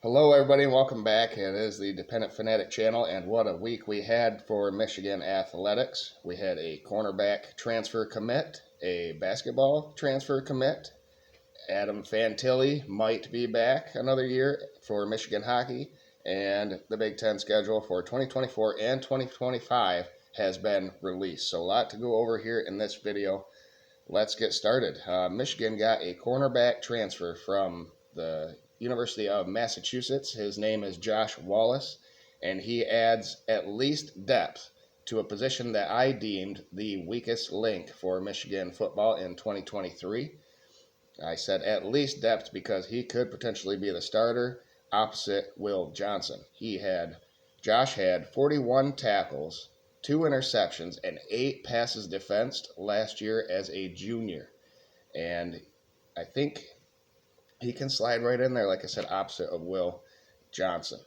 Hello, everybody, and welcome back. It is the Dependent Fanatic channel, and what a week we had for Michigan athletics. We had a cornerback transfer commit, a basketball transfer commit. Adam Fantilli might be back another year for Michigan hockey, and the Big Ten schedule for 2024 and 2025 has been released. So a lot to go over here in this video. Let's get started. Michigan got a cornerback transfer from the University of Massachusetts. His name is Josh Wallace, and he adds at least depth to a position that I deemed the weakest link for Michigan football in 2023. I said at least depth because he could potentially be the starter opposite Will Johnson. Josh had 41 tackles, 2 interceptions, and 8 passes defensed last year as a junior. And I think he can slide right in there, like I said, opposite of Will Johnson.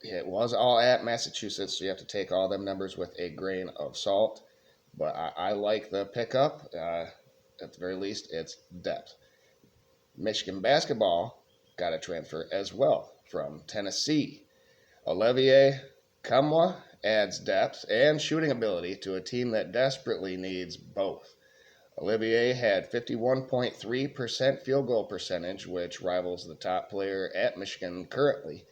It was all at Massachusetts, so you have to take all them numbers with a grain of salt. But I like the pickup. At the very least, it's depth. Michigan basketball got a transfer as well from Tennessee. Olivier Nkamhoua adds depth and shooting ability to a team that desperately needs both. Olivier had 51.3% field goal percentage, which rivals the top player at Michigan currently.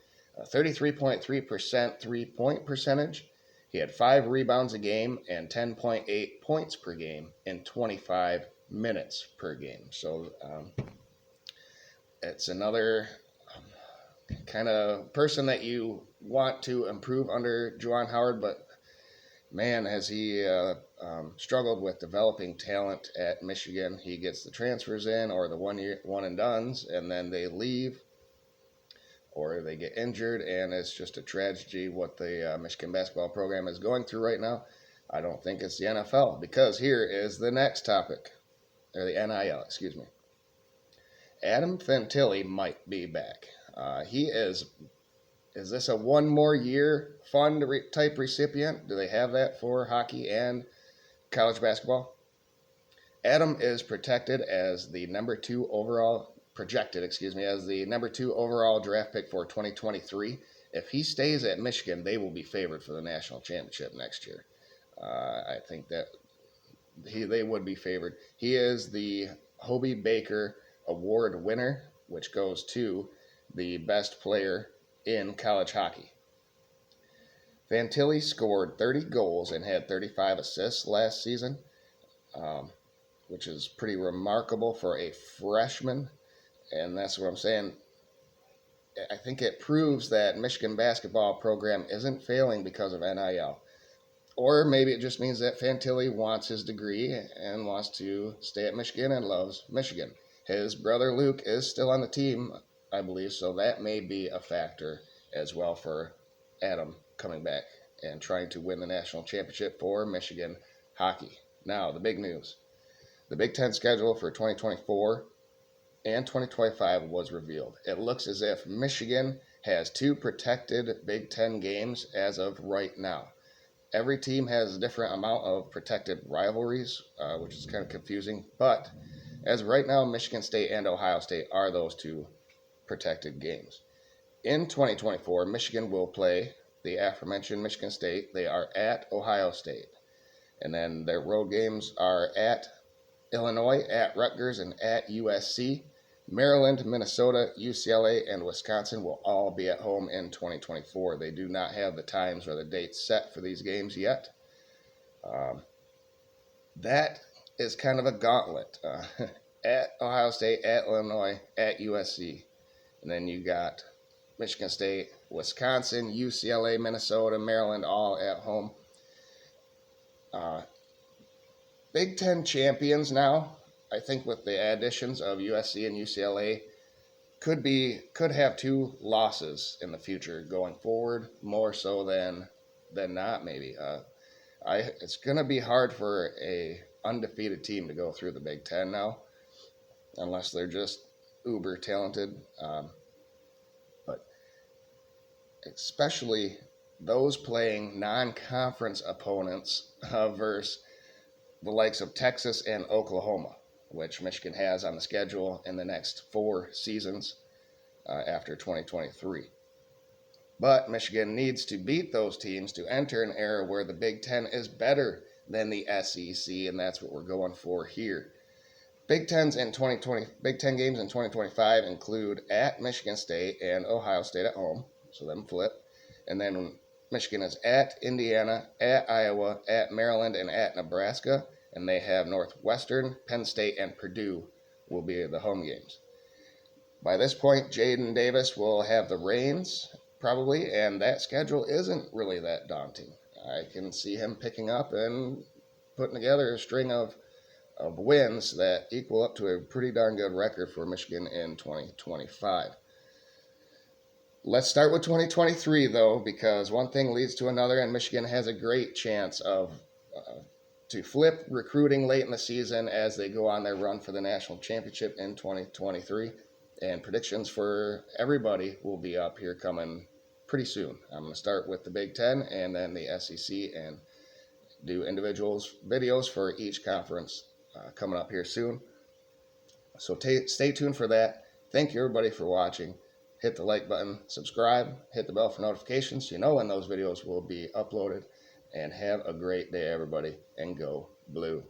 33.3% three-point percentage. He had 5 rebounds a game and 10.8 points per game in 25 minutes per game. So it's another kind of person that you want to improve under Juwan Howard, but man, has he struggled with developing talent at Michigan. He gets the transfers in or the one and dones, and then they leave or they get injured, and it's just a tragedy what the Michigan basketball program is going through right now. I don't think it's the NFL, because here is the next topic, or the NIL, excuse me. Adam Fantilli might be back. Is this a one more year fund type recipient? Do they have that for hockey and college basketball? Adam is projected as the number 2 overall draft pick for 2023. If he stays at Michigan, they will be favored for the national championship next year. I think that they would be favored. He is the Hobie Baker Award winner, which goes to the best player in college hockey. Fantilli scored 30 goals and had 35 assists last season, which is pretty remarkable for a freshman. And that's what I'm saying. I think it proves that Michigan basketball program isn't failing because of NIL. Or maybe it just means that Fantilli wants his degree and wants to stay at Michigan and loves Michigan. His brother Luke is still on the team, I believe, so that may be a factor as well for Adam coming back and trying to win the national championship for Michigan hockey. Now, the big news. The Big Ten schedule for 2024 and 2025 was revealed. It looks as if Michigan has 2 protected Big Ten games as of right now. Every team has a different amount of protected rivalries, which is kind of confusing. But as of right now, Michigan State and Ohio State are those 2 protected games. In 2024, Michigan will play the aforementioned Michigan State. They are at Ohio State. And then their road games are at Illinois, at Rutgers, and at USC. Maryland, Minnesota, UCLA, and Wisconsin will all be at home in 2024. They do not have the times or the dates set for these games yet. That is kind of a gauntlet. At Ohio State, at Illinois, at USC. And then you got Michigan State, Wisconsin, UCLA, Minnesota, Maryland, all at home. Big Ten champions now, I think with the additions of USC and UCLA, could have 2 losses in the future going forward, more so than not maybe. It's going to be hard for a undefeated team to go through the Big Ten now, unless they're just uber talented. But especially those playing non-conference opponents versus the likes of Texas and Oklahoma, which Michigan has on the schedule in the next 4 seasons. after 2023. But Michigan needs to beat those teams to enter an era where the Big Ten is better than the SEC, and that's what we're going for here. Big Ten games in 2025 include at Michigan State and Ohio State at home, so them flip. And then Michigan is at Indiana, at Iowa, at Maryland, and at Nebraska. And they have Northwestern, Penn State, and Purdue will be the home games. By this point, Jaden Davis will have the reins, probably, and that schedule isn't really that daunting. I can see him picking up and putting together a string of wins that equal up to a pretty darn good record for Michigan in 2025. Let's start with 2023, though, because one thing leads to another, and Michigan has a great chance to flip recruiting late in the season as they go on their run for the national championship in 2023. And predictions for everybody will be up here coming pretty soon. I'm going to start with the Big Ten and then the SEC and do individuals videos for each conference coming up here soon. So stay tuned for that. Thank you everybody for watching. Hit the like button, subscribe, hit the bell for notifications so you know when those videos will be uploaded. And have a great day, everybody, and go blue.